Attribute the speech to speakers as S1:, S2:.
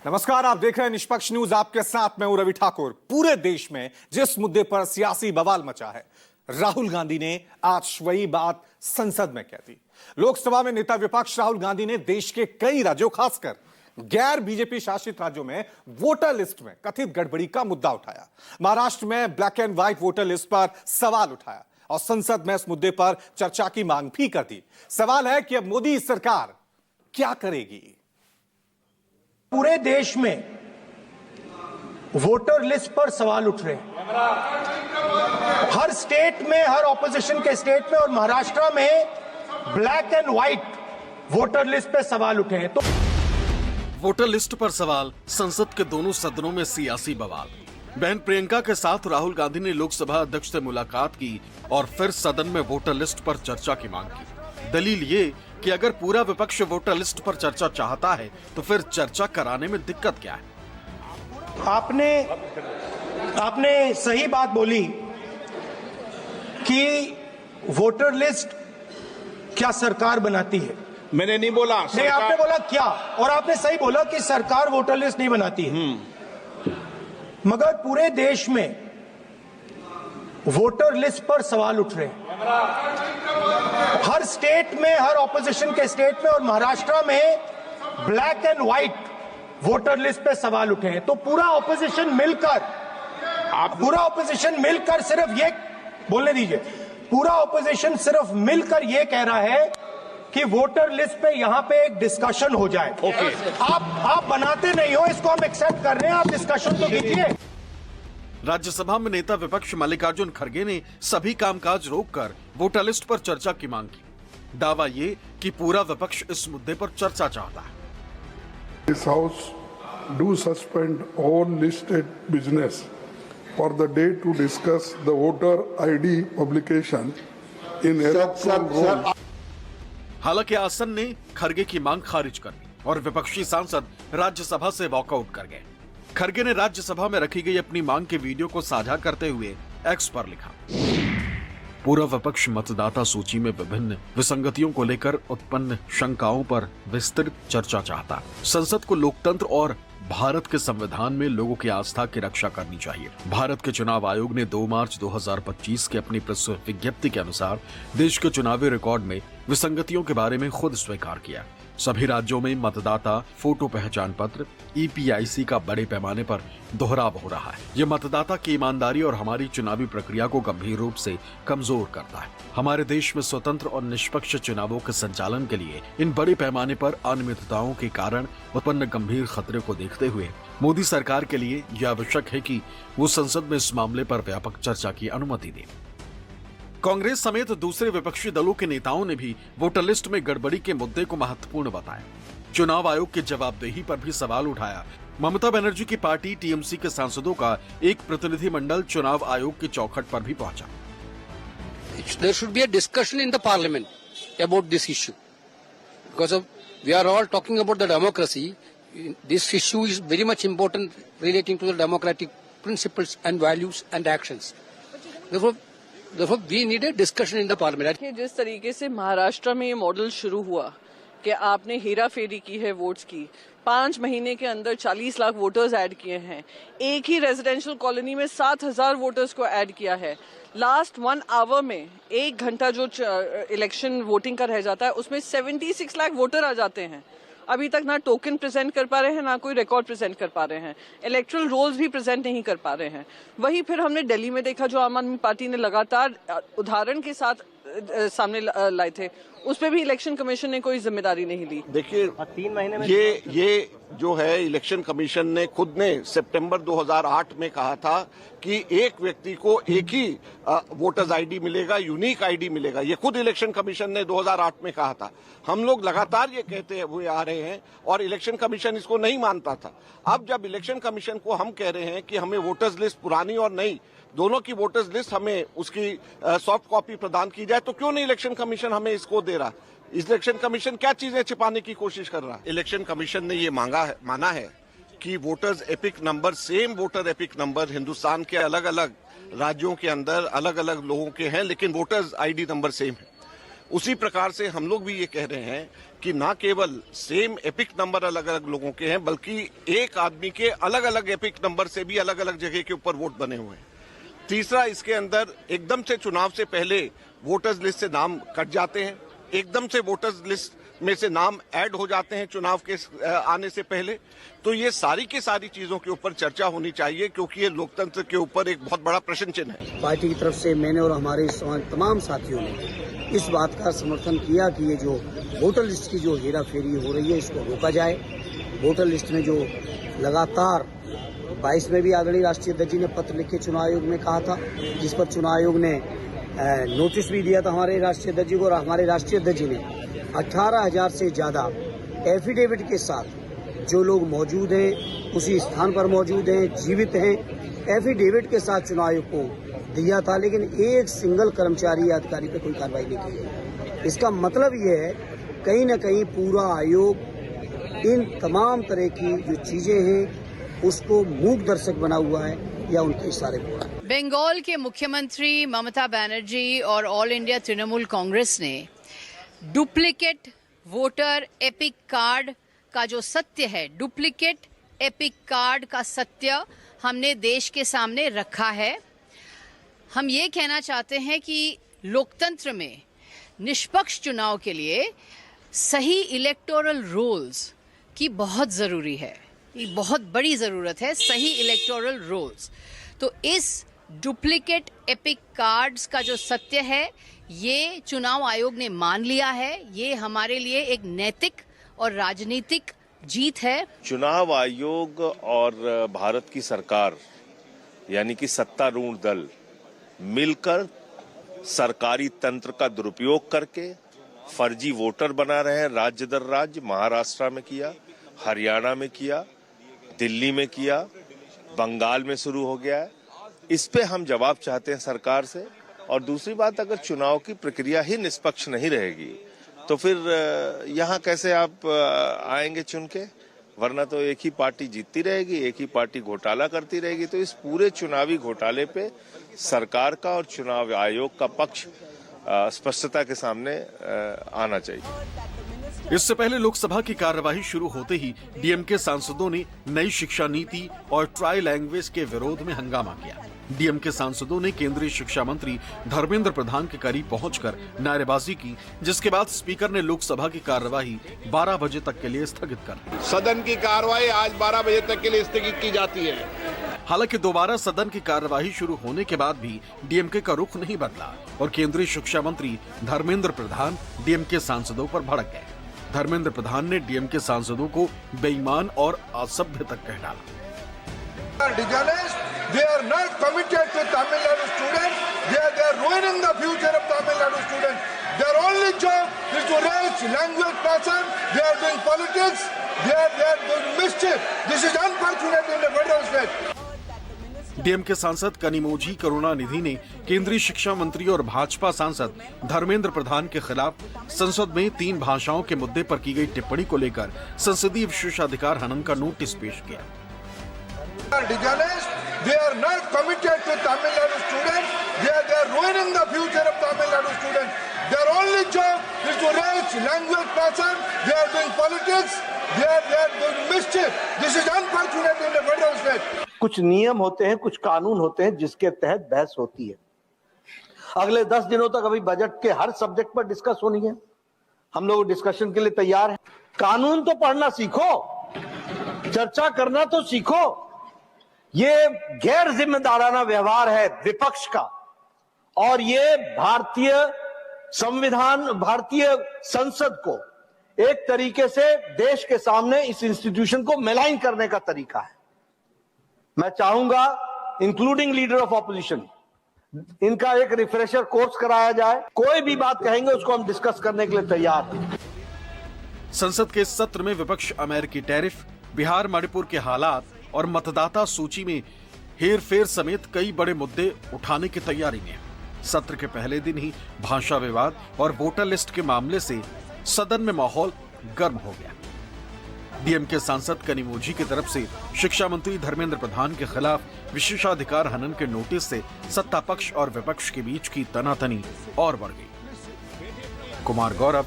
S1: नमस्कार, आप देख रहे हैं निष्पक्ष न्यूज। आपके साथ मैं हूं रवि ठाकुर। पूरे देश में जिस मुद्दे पर सियासी बवाल मचा है, राहुल गांधी ने आज वही बात संसद में कह दी। लोकसभा में नेता विपक्ष राहुल गांधी ने देश के कई राज्यों, खासकर गैर बीजेपी शासित राज्यों में वोटर लिस्ट में कथित गड़बड़ी का मुद्दा उठाया। महाराष्ट्र में black and white voter list पर सवाल उठाया और संसद में इस मुद्दे पर चर्चा की मांग भी कर दी। सवाल है कि अब मोदी सरकार क्या करेगी।
S2: पूरे देश में वोटर लिस्ट पर सवाल उठ रहे हैं। हर स्टेट में, हर ऑपोजिशन के स्टेट में और महाराष्ट्र में black and white voter list पे सवाल उठे हैं। तो
S3: वोटर लिस्ट पर सवाल, संसद के दोनों सदनों में सियासी बवाल। बहन प्रियंका के साथ राहुल गांधी ने लोकसभा अध्यक्ष से मुलाकात की और फिर सदन में वोटर लिस्ट पर चर्चा की मांग की। दलील ये कि अगर पूरा विपक्ष वोटर लिस्ट पर चर्चा चाहता है तो फिर चर्चा कराने में दिक्कत क्या है।
S2: आपने सही बात बोली कि वोटर लिस्ट क्या सरकार बनाती है।
S4: मैंने नहीं बोला।
S2: नहीं, आपने बोला क्या, और आपने सही बोला कि सरकार वोटर लिस्ट नहीं बनाती है। मगर पूरे देश में वोटर लिस्ट पर सवाल उठ रहे हैं। हर स्टेट में, हर ऑपोजिशन के स्टेट में और महाराष्ट्र में black and white voter list पे सवाल उठे हैं। तो पूरा ऑपोजिशन मिलकर सिर्फ ये बोलने दीजिए, पूरा ऑपोजिशन सिर्फ मिलकर ये कह रहा है कि वोटर लिस्ट पे यहां पे एक डिस्कशन हो जाए।
S4: ओके।
S2: आप बनाते नहीं हो, इसको हम एक्सेप्ट कर रहे हैं, आप डिस्कशन तो कीजिए।
S3: राज्यसभा में नेता विपक्ष मल्लिकार्जुन खड़गे ने सभी कामकाज रोककर वोटर लिस्ट पर चर्चा की मांग की। दावा ये कि पूरा विपक्ष इस मुद्दे पर चर्चा चाहता है।
S5: This House do suspend all listed business for the day to discuss the voter ID publication in electoral roll.
S3: हालांकि आसन ने खड़गे की मांग खारिज कर दी और विपक्षी सांसद राज्यसभा से वॉकआउट कर गए। खड़गे ने राज्यसभा में रखी गई अपनी मांग के वीडियो को साझा करते हुए एक्स पर लिखा, पूरा विपक्ष मतदाता सूची में विभिन्न विसंगतियों को लेकर उत्पन्न शंकाओं पर विस्तृत चर्चा चाहता है। संसद को लोकतंत्र और भारत के संविधान में लोगों की आस्था की रक्षा करनी चाहिए। भारत के चुनाव आयोग ने 2 मार्च 2025 की अपनी प्रेस विज्ञप्ति के अनुसार देश के चुनावी रिकॉर्ड में विसंगतियों के बारे में खुद स्वीकार किया। सभी राज्यों में मतदाता फोटो पहचान पत्र EPIC का बड़े पैमाने पर दोहराव हो रहा है। यह मतदाता की ईमानदारी और हमारी चुनावी प्रक्रिया को गंभीर रूप से कमजोर करता है। हमारे देश में स्वतंत्र और निष्पक्ष चुनावों के संचालन के लिए इन बड़े पैमाने पर अनियमितताओं के कारण उत्पन्न गंभीर खतरे को देखते हुए मोदी सरकार के लिए यह आवश्यक है कि वो संसद में इस मामले पर व्यापक चर्चा की अनुमति दे। कांग्रेस समेत दूसरे विपक्षी दलों के नेताओं ने भी वोटर लिस्ट में गड़बड़ी के मुद्दे को महत्वपूर्ण बताया। चुनाव आयोग की जवाबदेही पर भी सवाल उठाया। ममता बनर्जी की पार्टी TMC के सांसदों का एक प्रतिनिधिमंडल चुनाव आयोग की चौखट पर भी पहुंचा।
S6: There should be a discussion in the parliament about this issue because we are all talking about the democracy. This issue is very much important relating to the democratic principles and values and actions. Therefore, we need a discussion in the parliament.
S7: जिस तरीके से महाराष्ट्र में ये model शुरू हुआ कि आपने हेरा फेरी की है वोट्स की, 5 महीने के अंदर 40 लाख वोटर्स ऐड किए हैं। एक ही रेजिडेंशियल कॉलोनी में 7,000 वोटर्स को ऐड किया है। लास्ट 1 आवर में 1 घंटा जो इलेक्शन वोटिंग का रह जाता है उसमें 76 लाख वोटर आ जाते हैं। अभी तक ना टोकन प्रेजेंट कर पा रहे हैं, ना कोई रिकॉर्ड प्रेजेंट कर पा रहे हैं, इलेक्ट्रल रोल्स भी प्रेजेंट नहीं कर पा रहे हैं। वही फिर हमने दिल्ली में देखा, जो आम आदमी पार्टी ने लगातार उदाहरण के साथ सामने लाए थे, उस पे भी इलेक्शन कमीशन ने कोई जिम्मेदारी नहीं ली।
S4: देखिए, 3 महीने में ये जो है इलेक्शन कमीशन ने खुद ने सितंबर 2008 में कहा था कि एक व्यक्ति को एक ही वोटर्स ID मिलेगा, यूनिक ID मिलेगा। ये खुद इलेक्शन कमीशन ने 2008 में कहा था। हम लोग लगातार ये कहते हुए आ रहे हैं और इलेक्शन कमीशन इसको नहीं मानता था। अब जब इलेक्शन कमीशन को हम कह रहे हैं कि हमें वोटर्स लिस्ट पुरानी और नई दोनों की वोटर्स लिस्ट हमें उसकी सॉफ्ट कॉपी प्रदान की जाए, तो क्यों नहीं इलेक्शन कमीशन हमें इसको दे रहा? इलेक्शन कमीशन क्या चीजें छिपाने की कोशिश कर रहा है? इलेक्शन कमीशन ने ये माना है कि voters epic number, same voter epic number Hindustan के अलग अलग राज्यों के अंदर अलग अलग लोगों के हैं, लेकिन वोटर्स ID नंबर सेम है। उसी प्रकार से हम लोग भी ये कह रहे हैं कि ना केवल सेम एपिक नंबर अलग अलग लोगों के हैं, बल्कि एक आदमी के अलग अलग एपिक नंबर से भी अलग अलग जगह के ऊपर वोट बने हुए हैं। तीसरा, इसके अंदर एकदम से चुनाव से पहले वोटर्स लिस्ट से नाम कट जाते हैं, एकदम से वोटर्स लिस्ट में से नाम ऐड हो जाते हैं चुनाव के आने से पहले। तो ये सारी की सारी चीजों के ऊपर चर्चा होनी चाहिए, क्योंकि ये लोकतंत्र के ऊपर एक बहुत बड़ा प्रश्न चिन्ह है।
S8: पार्टी की तरफ से मैंने और हमारे तमाम साथियों ने इस बात का समर्थन किया कि ये जो वोटर लिस्ट की जो हेरा फेरी हो रही है इसको रोका जाए। वोटर लिस्ट में जो लगातार 22 में भी आदरणीय राष्ट्रीय अध्यक्ष जी ने पत्र लिख के चुनाव आयोग में कहा था, जिस पर चुनाव आयोग ने नोटिस भी दिया था हमारे राष्ट्रीय अध्यक्ष जी को, और हमारे राष्ट्रीय अध्यक्ष जी ने 18,000 से ज्यादा एफिडेविट के साथ जो लोग मौजूद हैं, उसी स्थान पर मौजूद हैं, जीवित हैं, एफिडेविट के साथ चुनाव आयोग को दिया था, लेकिन एक सिंगल कर्मचारी या अधिकारी पर कोई कार्रवाई नहीं की गई। इसका मतलब ये है कहीं न कहीं पूरा आयोग इन तमाम तरह की जो चीजें हैं उसको मूक दर्शक बना हुआ है या उनके इशारे पर।
S9: बंगाल के मुख्यमंत्री ममता बनर्जी और ऑल इंडिया तृणमूल कांग्रेस ने डुप्लीकेट वोटर एपिक कार्ड का जो सत्य है, डुप्लीकेट एपिक कार्ड का सत्य हमने देश के सामने रखा है। हम ये कहना चाहते हैं कि लोकतंत्र में निष्पक्ष चुनाव के लिए सही इलेक्टोरल रोल्स की बहुत ज़रूरी है, ये बहुत बड़ी ज़रूरत है, सही इलेक्टोरल रोल्स। तो इस डुप्लीकेट एपिक कार्ड्स का जो सत्य है ये चुनाव आयोग ने मान लिया है। ये हमारे लिए एक नैतिक और राजनीतिक जीत है।
S10: चुनाव आयोग और भारत की सरकार यानी कि सत्तारूढ़ दल मिलकर सरकारी तंत्र का दुरुपयोग करके फर्जी वोटर बना रहे हैं। राज्य दर राज्य, महाराष्ट्र में किया, हरियाणा में किया, दिल्ली में किया, बंगाल में शुरू हो गया है। इस पे हम जवाब चाहते हैं सरकार से। और दूसरी बात, अगर चुनाव की प्रक्रिया ही निष्पक्ष नहीं रहेगी तो फिर यहाँ कैसे आप आएंगे चुन के, वरना तो एक ही पार्टी जीतती रहेगी, एक ही पार्टी घोटाला करती रहेगी। तो इस पूरे चुनावी घोटाले पे सरकार का और चुनाव आयोग का पक्ष स्पष्टता के सामने आना चाहिए।
S3: इससे पहले लोकसभा की कार्यवाही शुरू होते ही डीएमके सांसदों ने नई शिक्षा नीति और ट्राई लैंग्वेज के विरोध में हंगामा किया। डीएमके सांसदों ने केंद्रीय शिक्षा मंत्री धर्मेंद्र प्रधान के करीब पहुंचकर नारेबाजी की, जिसके बाद स्पीकर ने लोकसभा की कार्यवाही 12 बजे तक के लिए स्थगित कर दी।
S4: सदन की कार्यवाही आज 12 बजे तक के लिए स्थगित की जाती है।
S3: हालांकि दोबारा सदन की कार्यवाही शुरू होने के बाद भी डीएमके का रुख नहीं बदला और केंद्रीय शिक्षा मंत्री धर्मेंद्र प्रधान डीएमके सांसदों पर भड़क गए। धर्मेंद्र प्रधान ने डीएमके सांसदों को बेईमान और असभ्य तक कह डाला।
S5: They are not committed to Tamil Nadu students. They are ruining the future of Tamil Nadu students. Their only job is to raise language passion. They are doing politics. They are doing mischief. This is unfortunate in the federal state.
S3: DMK सांसद कनिमोझी करुणानिधि ने केंद्रीय शिक्षा मंत्री और भाजपा सांसद धर्मेंद्र प्रधान के खिलाफ संसद में 3 भाषाओं के मुद्दे पर की गई टिप्पणी को लेकर संसदीय विशेषाधिकार हनन का नोटिस पेश किया।
S5: They are not committed to Tamil Nadu students. They are ruining the future of Tamil Nadu students. Their only job is to raise language passion. They are doing politics. They are doing mischief. This is unfortunate in the federal state.
S2: कुछ नियम होते हैं, कुछ कानून होते हैं जिसके तहत बहस होती है। अगले 10 दिनों तक अभी बजट के हर सब्जेक्ट पर डिस्कस होनी है। हम लोग डिस्कशन के लिए तैयार हैं। कानून तो पढ़ना सीखो, चर्चा करना तो सीखो। ये गैर जिम्मेदाराना व्यवहार है विपक्ष का, और ये भारतीय संविधान, भारतीय संसद को एक तरीके से देश के सामने इस इंस्टीट्यूशन को मेलाइन करने का तरीका है। मैं चाहूंगा इंक्लूडिंग लीडर ऑफ ऑपोजिशन, इनका एक रिफ्रेशर कोर्स कराया जाए। कोई भी बात कहेंगे उसको हम डिस्कस करने के लिए तैयार हैं।
S3: संसद के इस सत्र में विपक्ष अमेरिकी टैरिफ, बिहार मणिपुर के हालात और मतदाता सूची में हेरफेर समेत कई बड़े मुद्दे उठाने की तैयारी में है। सत्र के पहले दिन ही भाषा विवाद और वोटर लिस्ट के मामले से सदन में माहौल गर्म हो गया। डीएमके सांसद कनिमोझी की तरफ से शिक्षा मंत्री धर्मेंद्र प्रधान के खिलाफ विशेषाधिकार हनन के नोटिस से सत्ता पक्ष और विपक्ष के बीच की तनातनी और बढ़ गई। कुमार गौरव,